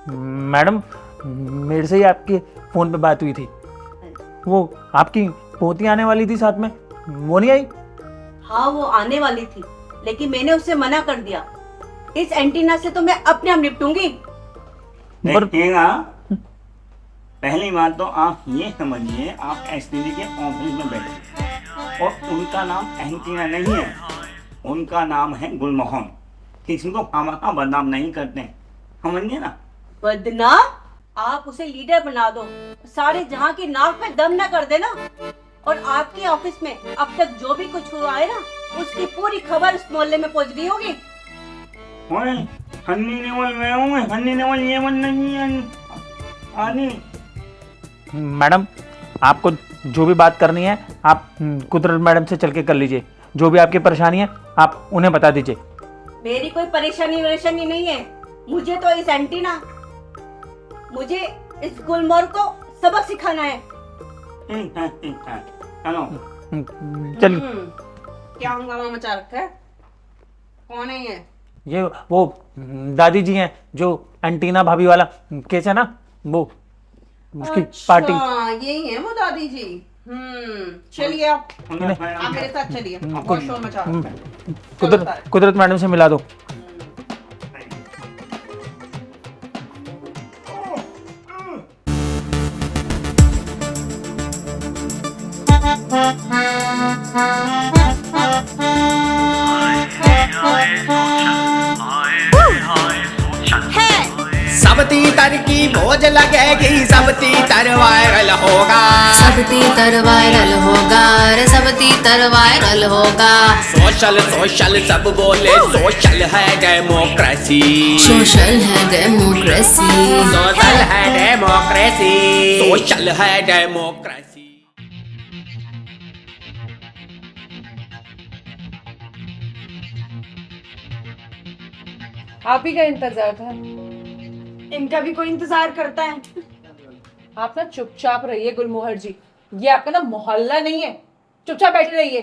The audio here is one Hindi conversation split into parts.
मैडम, मेरे से ही आपके फ़ोन पे बात हुई थी। वो आपकी पोती आने वाली थी साथ में, वो नहीं आई? हाँ वो आने वाली थी, लेकिन मैंने उससे मना कर दिया। इस एंटीना से तो मैं अपने आप निपटूंगी। पर देखिएगा, पहली बात तो आप ये समझिए, आप एसटीडी के ऑफिस में बैठे और उनका नाम एंटीना नहीं है, उनका नाम है गुलमोहन। किसी को खामखा बदनाम नहीं करते, समझिए ना। बदनाम? आप उसे लीडर बना दो, सारे जहां की नाक पे दम न कर देना। और आपके ऑफिस में अब तक जो भी कुछ हुआ है ना, उसकी पूरी खबर उस मोहल्ले में पहुंच गई होगी। ओए, हन्नी ने बोल रहे होंगे, हन्नी ने बोल ये बोल नहीं है आदि। मैडम, आपको जो भी बात करनी है आप कुदरत मैडम से चल के कर लीजिए। जो भी आपकी परेशानी है आप उन्हें बता दीजिए। मेरी कोई परेशानी वरेशानी नहीं है। मुझे तो इस एंटीना, मुझे इस गुलमोहर को सबक सिखाना है। ठीक है, ठीक है, चलो। चल, क्या हंगामा मचा रखा है? कौन है ये? ये वो दादी जी हैं जो एंटीना भाभी वाला केस है ना, वो उसकी पार्टी। यही है वो दादी जी। चलिए आप मेरे साथ चलिए। बहुत शोर मचा रखा है। कुदरत मैडम से मिला दो। सब तीतर की भोज लगेगी, सब तीतर वायरल होगा, सब तीतर वायरल होगा रे, सब तीतर वायरल होगा। सोशल सोशल सब बोले, सोशल है डेमोक्रेसी, सोशल है डेमोक्रेसी, सोशल है डेमोक्रेसी, सोशल है डेमोक्रेसी। आप ही का इंतजार था। इनका भी कोई इंतजार करता है। आप ना चुपचाप रहिए गुलमोहर जी, ये आपका ना मोहल्ला नहीं है। चुपचाप बैठे रहिए,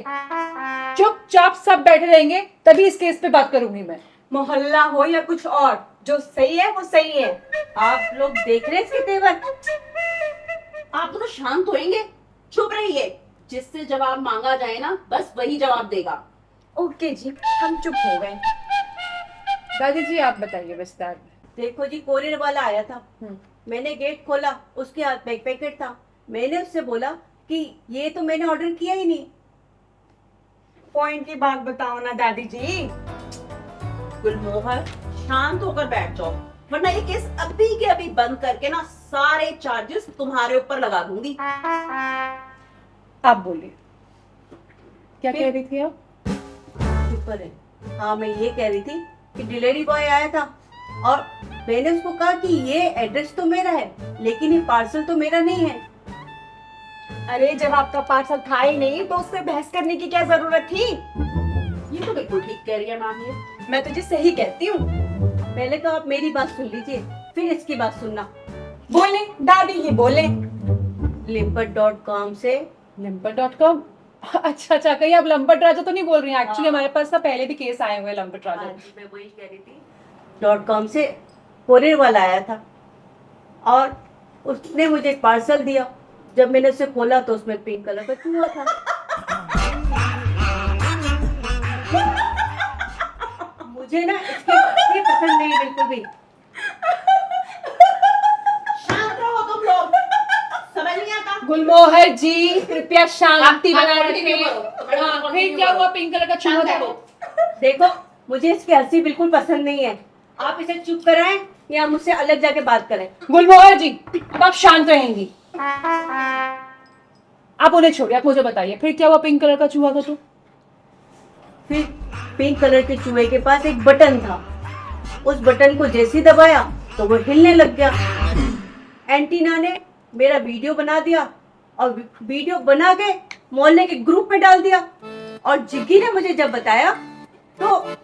चुपचाप सब बैठे रहेंगे, तभी इस केस पे बात करूंगी मैं। मोहल्ला हो या कुछ और, जो सही है वो सही है। आप लोग देख रहे हैं इसके तेवर। आप तो शांत होएंगे, चुप रहिए। जिससे जवाब मांगा जाए ना, बस वही जवाब देगा। ओके जी, हम चुप हो गए। दादी जी आप बताइए विस्तार में। देखो जी, कोरियर वाला आया था। मैंने गेट खोला, उसके हाथ में एक पैकेट था। मैंने उससे बोला कि ये तो मैंने ऑर्डर किया ही नहीं। पॉइंट की बात बताओ ना दादी जी। गुलमोहर, शांत होकर बैठ जाओ, वरना ये केस अभी के अभी बंद करके ना सारे चार्जेस तुम्हारे ऊपर लगा दूंगी। आप बोलिए, क्या कह रही थी आप? ऊपर है। हाँ, मैं ये कह रही थी कि डिलीवरी बॉय आया था और मैंने उसको कहा कि ये एड्रेस तो मेरा है, लेकिन ये पार्सल तो मेरा नहीं है। अरे जब आपका पार्सल था ही नहीं तो उससे बहस करने की क्या जरूरत थी? ये तो बिल्कुल ठीक कह रही है मैम। ये मैं तुझे सही कहती हूँ। पहले तो आप मेरी बात सुन लीजिए, फिर इसकी बात सुनना। बोले दादी, ये बोले। limpet.com से। limpet.com? अच्छा, कहीं आप लंपट राजा तो नहीं बोल रही हैं? एक्चुअली हमारे पास ना पहले भी केस आए हुए लंपट राजा। मैं वही कह रही थी। .com से कोरियर वाला आया था और उसने मुझे एक पार्सल दिया। जब मैंने उसे खोला तो उसमें पिंक कलर का चूहा था। मुझे ना इसकी पसंद नहीं बिल्कुल भी। शांत रहो तुम लोग, समझ नहीं आता। गुलमोहर जी कृपया शांति आप बनाए continue रखिए। करो। हाँ, फिर क्या हुआ? पिंक कलर का चूहा शांत था। रहो। देखो, मुझे इसकी हंसी बिल्कुल पसंद नहीं है। आप इसे चुप कराएं या मुझसे अलग जाके बात करें। गुलमोहर जी अब आप शांत रहेंगी। आप उन्हें छोड़िए, आप मुझे बताइए फिर क्या हुआ? पिंक कलर का चूहा था तो? फिर पिंक कलर के चूहे के पास एक बटन था। उस बटन को जैसे ही दबाया तो वो हिलने लग गया। एंटीना ने मेरा वीडियो बना दिया और वीडियो बना के मोहल्ले के ग्रुप में डाल दिया। और जिग्गी ने मुझे जब बताया तो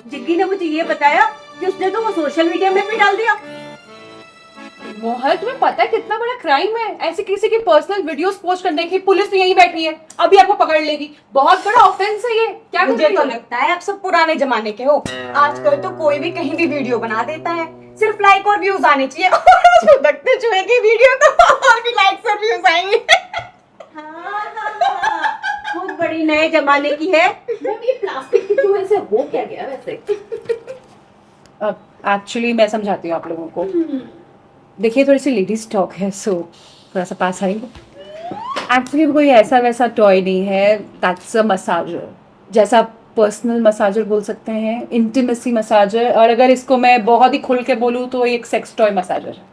जिग्गी ने मुझे ये बताया कि उसने तो वो सोशल मीडिया में भी डाल दिया। गुलमोहर, तुम्हें पता है कितना बड़ा क्राइम है ऐसे किसी की पर्सनल वीडियोस पोस्ट करने की? पुलिस तो यहीं बैठी है, अभी आपको पकड़ लेगी। बहुत बड़ा ऑफेंस है ये। क्या कर मुझे रही तो हो? लगता है आप सब पुराने जमाने के हो। आजकल तो कोई भी कहीं भी वीडियो बना देता है, सिर्फ लाइक और व्यूज आने चाहिए। और जो देखते चूहे की वीडियो तो और भी लाइक्स और व्यूज आएंगे। बहुत बड़ी नए जमाने की है। मैम ये प्लास्टिक के चूहे से हो क्या गया वैसे? एक्चुअली मैं समझाती हूँ आप लोगों को। देखिए थोड़ी सी लेडीज टॉक है, सो थोड़ा सा पास आएंगे। एक्चुअली कोई ऐसा वैसा टॉय नहीं है, दैट्स अ मसाजर, जैसा पर्सनल मसाजर बोल सकते हैं, इंटीमेसी मसाजर। और अगर इसको मैं बहुत ही खुल के बोलूँ तो एक सेक्स टॉय मसाजर है।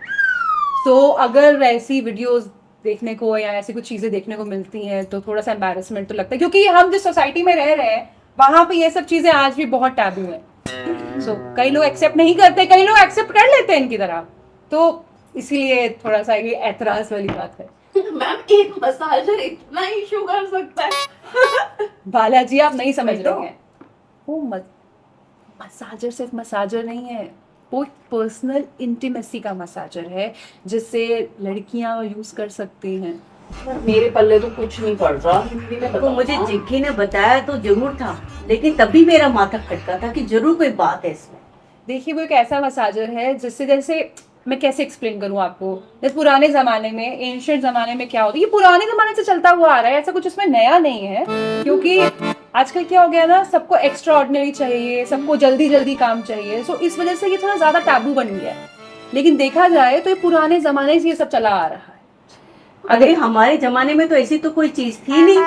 तो अगर ऐसी वीडियोस देखने को या ऐसी कुछ चीज़ें देखने को मिलती हैं तो थोड़ा सा एम्बैरेसमेंट तो लगता है, क्योंकि हम जिस सोसाइटी में रह रहे हैं वहाँ पे ये सब चीज़ें आज भी बहुत टैबू है। सो कई लोग एक्सेप्ट नहीं करते, कई लोग एक्सेप्ट कर लेते हैं इनकी तरह, तो इसीलिए थोड़ा सा ये ऐतराज वाली बात है। मैम एक मसाजर इतना इशू कर सकता है? बालाजी आप नहीं समझ वही तो। रहे हैं, वो मसाजर सिर्फ मसाजर नहीं है, वो पर्सनल इंटीमेसी का मसाजर है जिससे लड़कियां यूज कर सकती हैं। मेरे पल्ले तो कुछ नहीं पड़ रहा। हिंदी में तो बताओ। मुझे जिक्की ने बताया तो जरूर था, लेकिन तभी मेरा माथा खटका था कि जरूर कोई बात है इसमें। देखिए वो एक ऐसा मसाजर है जिससे, जैसे मैं कैसे एक्सप्लेन करूँ आपको, जैसे पुराने ज़माने में, एंशिएंट ज़माने में क्या होता है, ये पुराने ज़माने से चलता हुआ आ रहा है, ऐसा कुछ इसमें नया नहीं है। क्योंकि आजकल क्या हो गया ना, सबको एक्स्ट्रा ऑर्डिनरी चाहिए, सबको जल्दी जल्दी काम चाहिए, सो इस वजह से ये थोड़ा ज़्यादा टैबू बन गया है। लेकिन देखा जाए तो ये पुराने ज़माने से ये सब चला आ रहा है। अरे हमारे जमाने में तो ऐसी तो कोई चीज थी नहीं।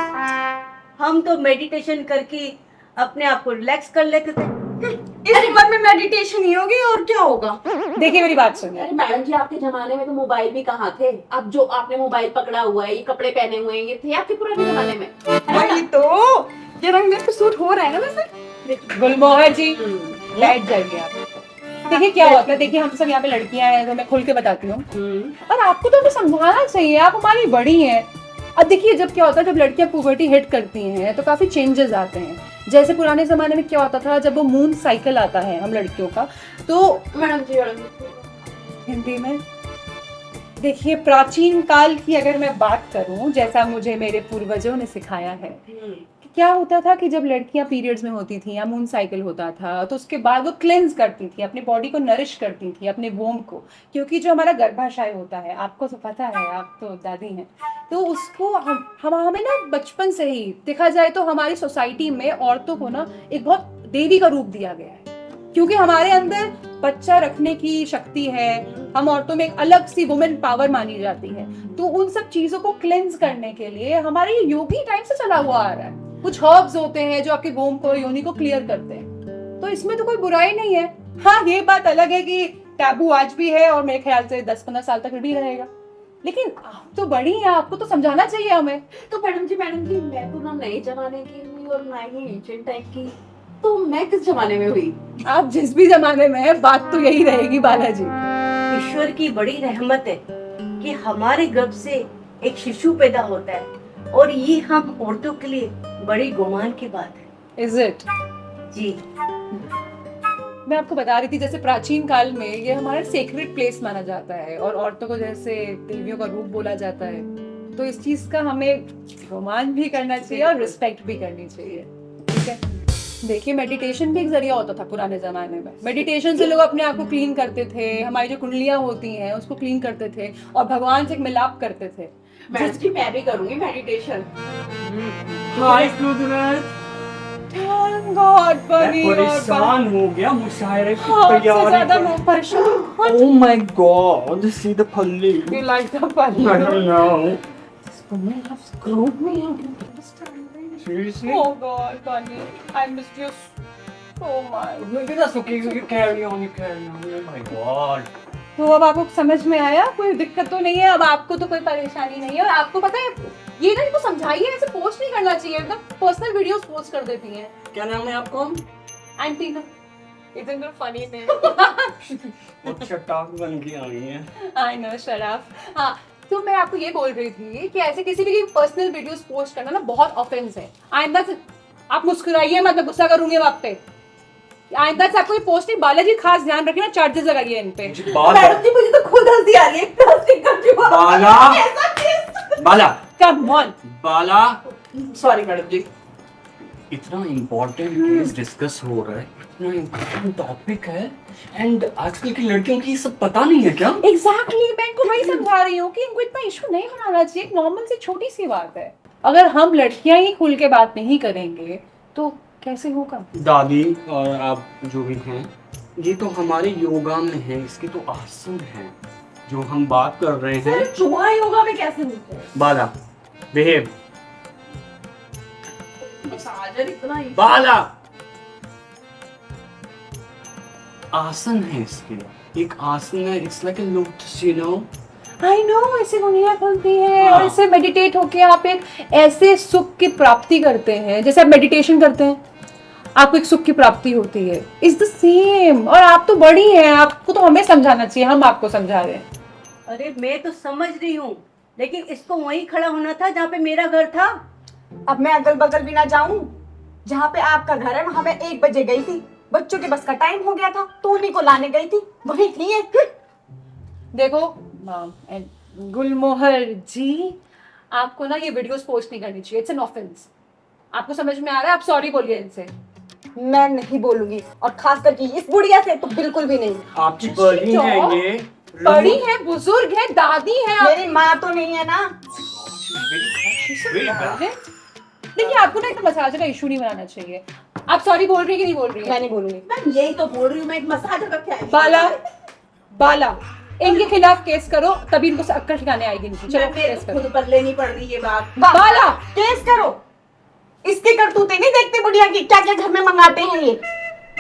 हम तो मेडिटेशन करके अपने आप को रिलैक्स कर लेते थे। इस उम्र में मेडिटेशन ही होगी और क्या होगा? देखिए मेरी बात सुनिए, अरे मैडम जी आपके जमाने में तो मोबाइल भी कहाँ थे? अब जो आपने मोबाइल पकड़ा हुआ है, ये कपड़े पहने हुए हैं, ये थे आपके पुराने जमाने में? वही तो, ये रंग मेरे पे सूट हो रहा है ना वैसे। गुलमोहर जी बैठ जाइए आप। देखिए क्या होता है, देखिए हम सब यहाँ पे लड़कियां हैं तो मैं खुल के बताती हूँ, और आपको तो हमें समझाना चाहिए, आप हमारी बड़ी हैं। अब देखिए जब क्या होता है, जब लड़कियां पुबर्टी हिट करती हैं तो काफी चेंजेस आते हैं। जैसे पुराने जमाने में क्या होता था, जब वो मून साइकिल आता है हम लड़कियों का, तो मैडम जी हिंदी में देखिए प्राचीन काल की अगर मैं बात करूं, जैसा मुझे मेरे पूर्वजों ने सिखाया है, कि क्या होता था कि जब लड़कियां पीरियड्स में होती थी या मून साइकिल होता था तो उसके बाद वो क्लेंस करती थी, अपने बॉडी को नरिश करती थी, अपने वोम को। क्योंकि जो हमारा गर्भाशय होता है, आपको तो पता है, आप तो दादी हैं, तो उसको हमें ना बचपन से ही देखा जाए तो हमारी सोसाइटी में औरतों को ना एक बहुत देवी का रूप दिया गया है, क्योंकि हमारे अंदर बच्चा रखने की शक्ति है, हम औरतों में एक अलग सी वुमेन पावर मानी जाती है। तो उन सब चीजों को क्लेंस करने के लिए हमारे ये योगी टाइम से चला हुआ आ रहा है। कुछ हर्ब्स होते हैं जो आपके वोम को, योनि को क्लियर करते हैं, तो इसमें तो कोई बुराई नहीं है। हाँ ये बात अलग है कि टैबू आज भी है और मेरे ख्याल से 10-15 साल तक भी रहेगा, लेकिन आप तो बड़ी हैं, आपको तो समझाना चाहिए हमें। तो मैडम जी मैं तो ना नए जमाने की हुई और ना ही एंशिएंट टाइप की, तो मैं किस जमाने में हुई? आप जिस भी जमाने में है, बात तो यही रहेगी बालाजी। ईश्वर की बड़ी रहमत है कि हमारे गर्भ से एक शिशु पैदा होता है, और ये हम औरतों के लिए बड़ी गुमान की बात है। Is it? जी मैं आपको बता रही थी, जैसे प्राचीन काल में ये हमारा सेक्रेड प्लेस माना जाता है और औरतों को जैसे देवियों का रूप बोला जाता है, तो इस चीज का हमें रोमान भी करना चाहिए और रिस्पेक्ट भी करनी चाहिए, ठीक है? देखिए मेडिटेशन भी एक जरिया होता था पुराने जमाने में। मेडिटेशन से लोग अपने आप को क्लीन करते थे, हमारी जो कुंडलियां होती हैं उसको क्लीन करते थे और भगवान से एक मिलाप करते थे। मैडम जी मैं भी करूंगी मेडिटेशन। हाय कुदरत, Thank God, मैं बनी और परेशान हो गया मुशायरे की हाँ, सबसे ज्यादा तैयारी मैं परेशान। Oh my God, see the पल्ली। You like the I funny? don't know. This woman has screwed me out of understanding. Seriously? Oh God, Bunny, I missed you so much. That's okay. You carry on. You carry on. Oh my God. तो अब आपको समझ में आया, कोई दिक्कत तो नहीं है, अब आपको तो कोई परेशानी नहीं है। और आपको पता है ये ना, इनको समझाइए ऐसे पोस्ट नहीं करना चाहिए, एकदम पर्सनल वीडियोस पोस्ट कर देती हैं। क्या नाम है आपका? Antenna. Isn't it funny name? बहुत चटाक बन के आई है। I know, Shroff. हाँ, तो मैं आपको ये बोल रही थी कि ऐसे किसी भी पर्सनल वीडियोस पोस्ट करना ना बहुत ऑफेंस है। आइंदा से आप मुस्कुराइए मत, मैं गुस्सा करूंगी आप पे। आइंदा से आपको ये पोस्ट नहीं, बालाजी खास ध्यान रखिए ना, चार्जेस लगाइए इन पे। मैडम जी मुझे तो खुद हंसी आ रही है, प्लास्टिक का क्यों बाला ऐसा case. Bala come on. Bala sorry madam ji. इतना इम्पोर्टेंट केस डिस्कस हो रहा है, इतना इम्पोर्टेंट टॉपिक है, एंड आजकल की लड़कियों की सब पता नहीं है क्या? एग्जैक्टली, मैं इनको वही समझा रही हूँ कि इनको इतना इशू नहीं बनाना चाहिए, एक नॉर्मल सी छोटी सी बात है। अगर हम लड़कियां ही खुल के बात नहीं करेंगे तो कैसे होगा? दादी और आप जो भी हैं, ये तो हमारे योगा में है, इसके तो आसन है जो हम बात कर रहे हैं। चुहा योगा में कैसे होता है? बाला बिहेव। मसाजर इतना ही। बाला आसन है इसके, एक आसन है, it's like a lotus, you know. I know, ऐसे दुनिया खुलती है हाँ। और इससे मेडिटेट होके आप एक ऐसे सुख की प्राप्ति करते हैं, जैसे आप मेडिटेशन करते हैं, आपको एक सुख की प्राप्ति होती है। It's the same. और आप तो बड़ी हैं, आपको तो हमें समझाना चाहिए, हम आपको समझा रहे हैं। अरे मैं तो समझ रही हूँ, लेकिन इसको वहीं खड़ा होना था जहाँ पे मेरा घर था। अब मैं अगल बगल भी ना जाऊं, जहाँ पे आपका घर है वहां मैं 1 बजे गई थी, बच्चों के बस का टाइम हो गया था तो उन्हीं को लाने गई थी, वही थी ये। देखो गुलमोहर जी, आपको ना ये वीडियोस पोस्ट नहीं करनी चाहिए, इट्स एन ऑफेंस। आपको समझ में आ रहा है? आप सॉरी बोलिए इनसे। मैं नहीं बोलूंगी, और खास करके इस बुढ़िया से तो बिल्कुल भी नहीं। आपकी बड़ी है ये, बड़ी है, बुजुर्ग है, दादी है आप। मेरी माँ तो नहीं है ना। देखिए, आपको ना एक मसाज का इशू नहीं बनाना चाहिए। आप सॉरी बोल रही है कि नहीं बोल रही है? मैं नहीं बोलूंगी। मैम यही तो बोल रही हूँ मैं, एक मसाजर का क्या है? बाला इनके खिलाफ केस करो, तभी इनको अक्ल ठिकाने आएगी इनकी। चलो मेरे केस करो। खुद पर लेनी पड़ रही है बात। बाला केस करो, इसके करतूते नहीं देखते बुढ़िया की, क्या क्या घर में मंगाते हैं ये,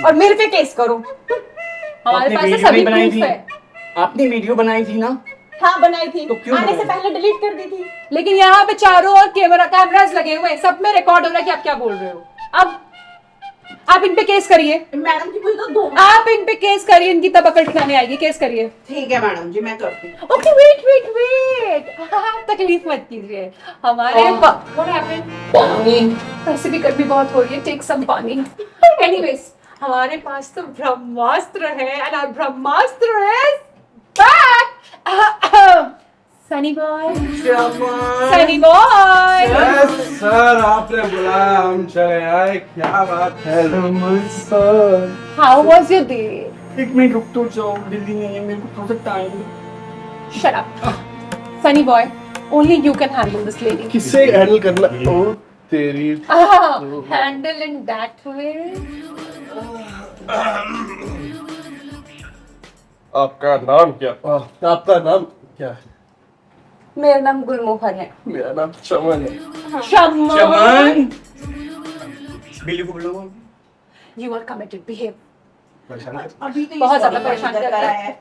और मेरे पे केस करो। हमारे आपने पास तो वीडियो सभी नहीं बनाई प्रूफ थी? है। आपने वीडियो बनाई थी ना? हाँ बनाई थी, तो क्यों आने से बनाई? पहले डिलीट कर दी थी। लेकिन यहाँ पे चारों ओर कैमरास लगे हुए हैं, सब में रिकॉर्ड हो रहा है कि आप क्या बोल रहे हो। अब आप इन पे केस करिए, मैडम जी मुझे तो दो। आप इन पे केस करिए, इनकी तब अकल ठिकाने आएगी। केस करिए। ठीक है मैडम जी, मैं करती हूँ। ओके वेट तकलीफ मत कीजिए। हमारे व्हाट हैपेंड? वैसे भी गर्मी बहुत हो रही है, टेक सम पानी। एनीवेज, हमारे पास तो ब्रह्मास्त्र है, and our Brahmastra is back. Sunny boy, sunny boy. Sir आपने बुलाया, हम चले आए, क्या बात है। How was your day? एक मिनट रुक तो जाओ, दिल्ली नहीं है, मेरे को थोड़ा सा time. Shut up Sunny boy, only you can handle this lady. किससे हैंडल करना? ओ तेरी हैंडल इन दैट वे। आपका नाम क्या? आपका नाम क्या है? मेरा नाम गुलमोहर है। मेरा नाम चमन है। चमन, बिल्ली को बुलाओ। You are committed, behave. परेशान है? अभी तो ये बहुत ज्यादा सॉरी परेशान मैडम कर रहा है।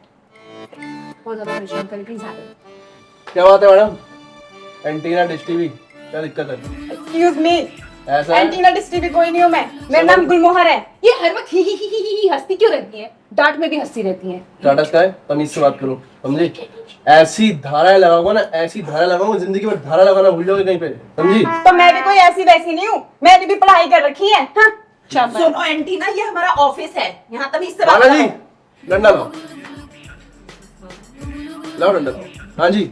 बहुत ज्यादा परेशान कर रही है। क्या बात है मैडम? एंटीना डिश टीवी, क्या दिक्कत है? एक्सक्यूज मी, ऐसा है? एंटीना डिश टीवी कोई नहीं हूँ मैं, मेरा नाम गुलमोहर है। ये हर वक्त ही हंसती क्यों रहती है? डांट में भी हंसती रहती है। टाटा स्काई, तमीज से बात करो, समझी? ऐसी धाराएं लगाऊंगा ना, ऐसी धारा लगाऊंगा, जिंदगी में धारा लगाना भूल जाओगे कहीं पे, समझी? तो मैं भी कोई ऐसी वैसी नहीं हूँ, मैंने भी पढ़ाई कर रखी है। हाँ? चमन, सुनो एंटीना, ये हमारा ऑफिस है, यहाँ तमीज से बात बाला जी, करो। डंडा लाओ, लाओ डंडा लाओ। हाँ जी,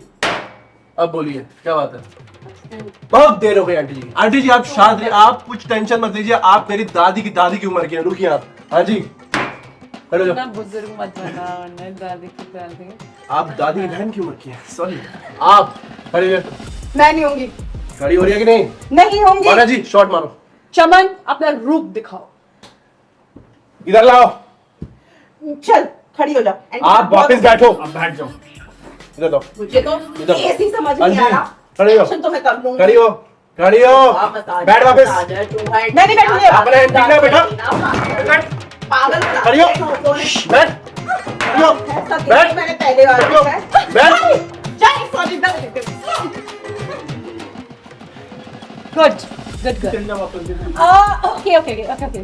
अब बोलिए, क्या बात है? बहुत देर हो गई आंटी जी। आंटी जी आप शांत रहिए, आप कुछ टेंशन मत लीजिए, आप मेरी दादी की उम्र की हैं, रुकिए आप। हाँ जी, खड़े हो जाओ। ना बुजुर्ग मत बना, वरना दादी की दादी। आप दादी की बहन की उम्र की हैं, सॉरी। आप खड़े हो जाओ। मैं नहीं होंगी। खड़ी हो रही है कि नहीं? नहीं होंगी। बाला जी शॉट मारो। चमन, अपना रूप दिखाओ। इधर लाओ। चल खड़ी हो जाओ। आप वापस बैठो। अब बैठ जाओ। इधर दो। मुझे तो इधर। ऐसी समझ हाँ नहीं जी, आ रहा। खड़ी हो। एक्शन तो मैं कर लूंगी। खड़ी हो, खड़ी हो, बैठ वापस। मैं नहीं बैठूंगी। अपना एंटीना बैठा। पागल खड़ी हो। बैठ। खड़ी हो। बैठ। मैंने पहले बार खड़ी हो। देखा है। बैठ। Sorry Good. Okay.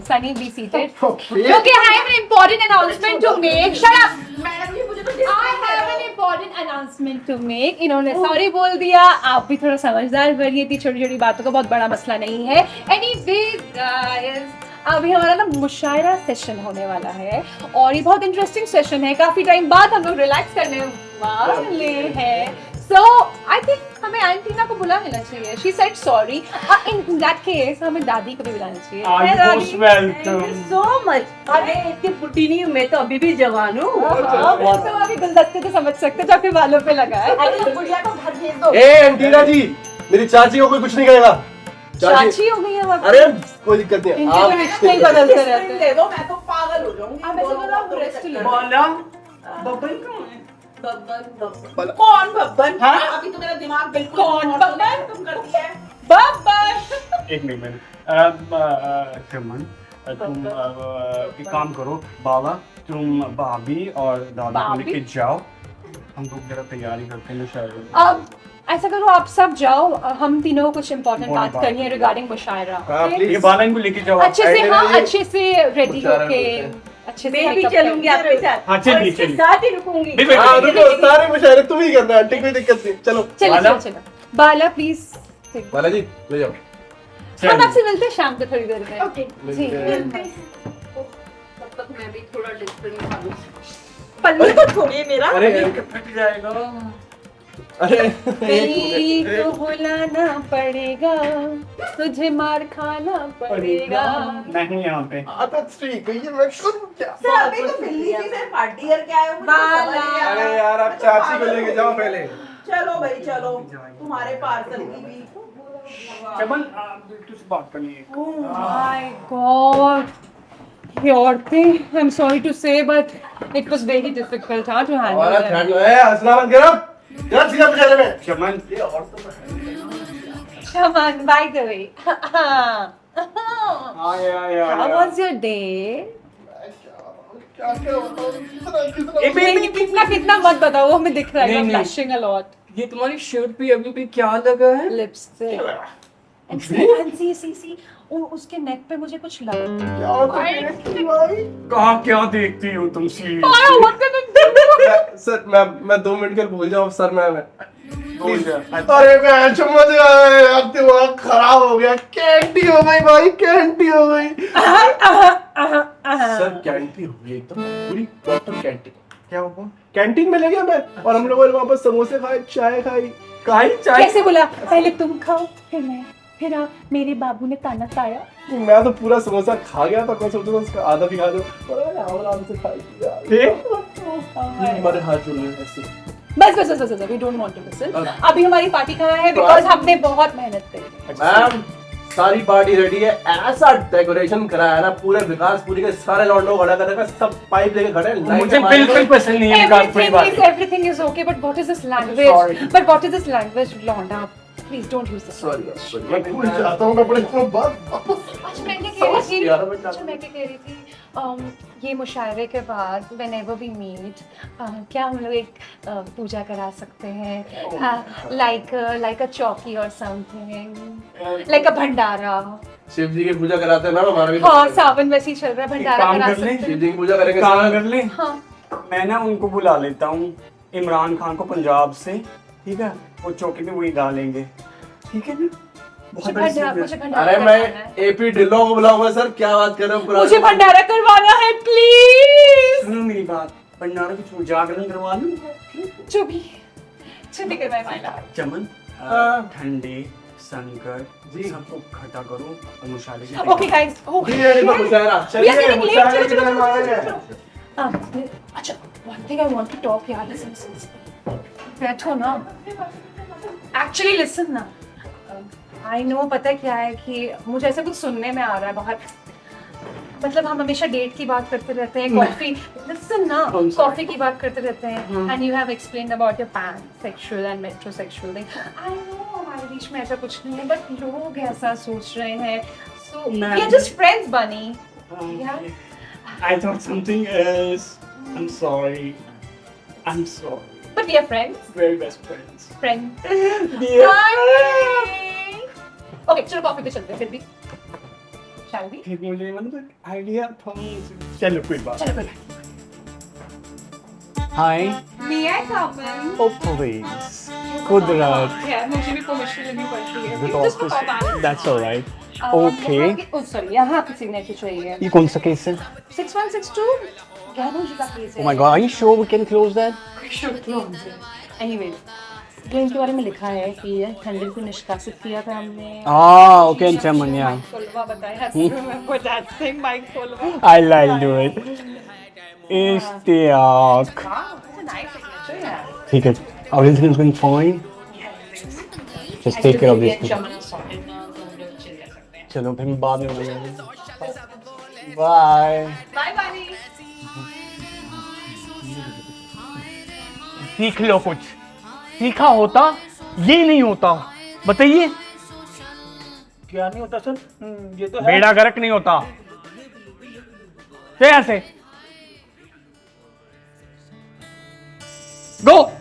Sunny, be seated. Okay, I have an important announcement to make. Shut up. Madam ji मुझे तो I have an important announcement to make. इन्होंने सॉरी बोल दिया, आप भी थोड़ा समझदार बनिए, इतनी छोटी छोटी बातों का बहुत बड़ा मसला नहीं है। Anyways, guys, अभी हमारा ना मुशायरा सेशन होने वाला है और ये बहुत इंटरेस्टिंग सेशन है। काफी टाइम बाद हम लोग रिलैक्स करने वाले हैं। सो आई थिंक हमें एंटीना को बुला लेना चाहिए। She said sorry. In that case हमें दादी को भी बुलाना चाहिए। Thank you so much. अरे इतनी बुढ़ी नहीं हूँ मैं, तो अभी भी जवान हूँ। हाँ, तो अभी गुलदस्ते तो समझ सकते हो जो आपके बालों पे लगा है। अरे बुढ़िया को घर भेज दो। ए एंटीना जी, मेरी चाची को कोई कुछ नहीं कहेगा। चाची हो गई है वहाँ। अरे कोई दिक्कत नहीं, इनके तो रिश्ते ही बदलते रहते हैं। दे दो, मैं तो पागल हो जाऊंगी। आप ऐसे बोलो, आप रेस्ट लो। बोला बब्बन कौन है? बब्बन कौन बब्बन? अभी तो मेरा दिमाग बिल्कुल कौन बब्बन तुम करती है बब्बन। एक मिनट चमन, तुम एक काम करो बाबा, तुम भाभी और दादा को लेके जाओ, हम लोग जरा तैयारी करते हैं शायद। अब ऐसा करो, आप सब जाओ, हम तीनों को कुछ इम्पोर्टेंट बात करनी है रिगार्डिंग मुशायरा। ये बाला इनको लेके जाओ अच्छे से, हाँ अच्छे से रेडी होके अच्छे से मैं भी makeup चलूंगी करके। आपके साथ। हाँ, चलिए, और इसके चलिए। साथ ही रुकूंगी। हाँ रुको, सारे मुशायरे तुम ही करना, आंटी कोई दिक्कत नहीं। चलो चलो बाला? चलो चलो। बाला प्लीज। बालाजी ले जाओ। हम आपसे मिलते हैं शाम को थोड़ी देर में। ओके जी। तब तक मैं भी थोड़ा डिस्टेंस खा लूं। पल्लू को छोड़िए मेरा। अरे फट जाएगा। अरे कहीं तो बुलाना पड़ेगा, तुझे मार खाना पड़ेगा। नहीं यहाँ पे आदत ठीक है, ये मैं करूं क्या? सर अभी तो दिल्ली की से पार्टी करके आए हो, मुझे समझ नहीं आ रहा। अरे यार, आप चाची को लेके जाओ पहले। चलो भाई चलो, तुम्हारे पार्सल की भी। चमन, तुझसे बात करनी है। Oh my God. ये औरतें, I'm sorry to say, but it was very difficult to handle और them. ठंड है, हंसना मत करो। जरा सीधा मुशायरे में। चमन, ये औरतों का Shaman, by the way. आया How was your day? क्या क्या बताऊं? कितना कितना मत बताओ, वो हमें दिख रहा है, नहीं, you're नहीं। blushing a lot. ये तुम्हारी शर्ट पे अभी भी क्या लगा है? Lipstick. And see, उसके नेक पे मुझे कुछ लगा। कहाँ क्या देखती हो तुम सीरियस? सर मैं 2 मिनट के लिए भूल जाऊँ सर। मैं बोल जा। अरे मैं समझ आया यार, दिमाग खराब हो गया। कैंटी हो गई भाई, कैंटी हो गई। सर कैंटी हो गई एकदम पूरी प्रॉपर कैंटी। क्या हुआ? कैंटीन में ले गया मैं और हम लोगों ने वहाँ पर समोसे खाए, चाय खाई। काई चाय? कैसे बोला, पहले तुम खाओ फिर मैं, फिर मेरे बाबू ने ताना ताया। मैं तो पूरा समोसा खा गया था, मैं सोचा था उसका आधा भी खा दो, पर आराम से खाई। हमारे हाथ जुड़ गए ऐसे। बस we don't want to listen. अभी हमारी पार्टी कहाँ है? बिकॉज हमने बहुत मेहनत करी। मैम सारी पार्टी रेडी है। ऐसा डेकोरेशन कराया ना, पूरे विकास पूरी के सारे लौंडों को खड़ा कर रखा, सब पाइप लेके खड़े हैं। मुझे बिल्कुल पसंद नहीं है विकास पूरी बात। Everything is okay, but what is this language? But what is this language, Londa? Please don't use this. Sorry मैं भूल जाता हूँ, मैं बड़े दिनों बाद वापस। अच्छा मैं क्या कह रही थी? यार, मैं क्या- अच्छा मैं क्या कह रही थी? ये मुशायरे के बाद whenever we meet, क्या हम लोग एक पूजा करा सकते हैं? like a चौकी or something, like a भंडारा। शिव जी की पूजा कराते हैं मैम, हमारा भी। हाँ सावन वैसे ही चल रहा है, भंडारा काम करा कर लें? सकते शिव हैं। जी की पूजा करेंगे। काम कर ले। हाँ मैं ना उनको बुला लेता हूँ, इमरान खान को पंजाब से, ठीक है? वो चौकी में वही डालेंगे, ठीक है ना? बहुत बड़ी चीज़ है। मुझे भंडारा अरे करवाना है। मैं एपी ढिल्लों को बुलाऊंगा सर, क्या बात कर रहे हो? मुझे भंडारा करवाना है प्लीज। सुनो मेरी बात, भंडारा की छूट जागरण करवा लूँ। जो भी करवाए मायना। चमन, ठंडे शंकर जी सबको इकट्ठा करो और मुशायरे की ओके गाइस, ये देखो मुशायरा, चलिए getting late, मुशायरे चलो, की चलो, तरफ आ चलो, गए चलो, हैं। अच्छा one thing I want to talk यार, listen. बैठो ना, actually listen ना। I know पता है क्या है कि मुझे ऐसा कुछ सुनने में आ रहा है बहुत, मतलब हम हमेशा डेट की बात करते रहते हैं, कॉफी, listen ना, कॉफी की बात करते रहते हैं, and you have explained about your pansexual and metrosexual thing. I know हमारे बीच में ऐसा कुछ नहीं है, but लोग ऐसा सोच रहे हैं, so we are just friends, Bunny. Yeah. I thought something else. I'm sorry. But we are friends. Very best friends. Friends. Dear. Okay, चलो कॉफी पे चलते हैं फिर भी। Shall we? फिर मुझे मतलब आइडिया था, चलो कोई बात। चलो कोई हाय May I come in? Oh please, कुदरत. यार मुझे भी परमिशन लेनी पड़ती है. With Just office. formality. That's all right. यहाँ Okay. की- oh sorry, यहाँ की सिग्नेचर चाहिए. ये कौन सा केस है? 6162 ज्ञानू जी का केस है. Oh my God, are you sure we can close that? Should close it. Anyway, जो इनके बारे में लिखा है कि ये खंडर को निष्कासित किया था हमने. Ah, okay, Chairman, yeah. Mike Kolva बताया. Remember that thing, Mike Kolva? I'll do it. Ishtiyaq. Wow, that's a nice signature, yeah. ठीक है. Everything is going fine. Just take care of this. Chaman sorted now, तो हम लोग chill कर सकते हैं. चलो फिर बाद में मिलेंगे. Bye. Bye, buddy. सीख लो कुछ. सीखा होता ये नहीं होता. बताइए. क्या नहीं होता सर? ये तो है. बेड़ा गर्क नहीं होता. से ऐसे. गो.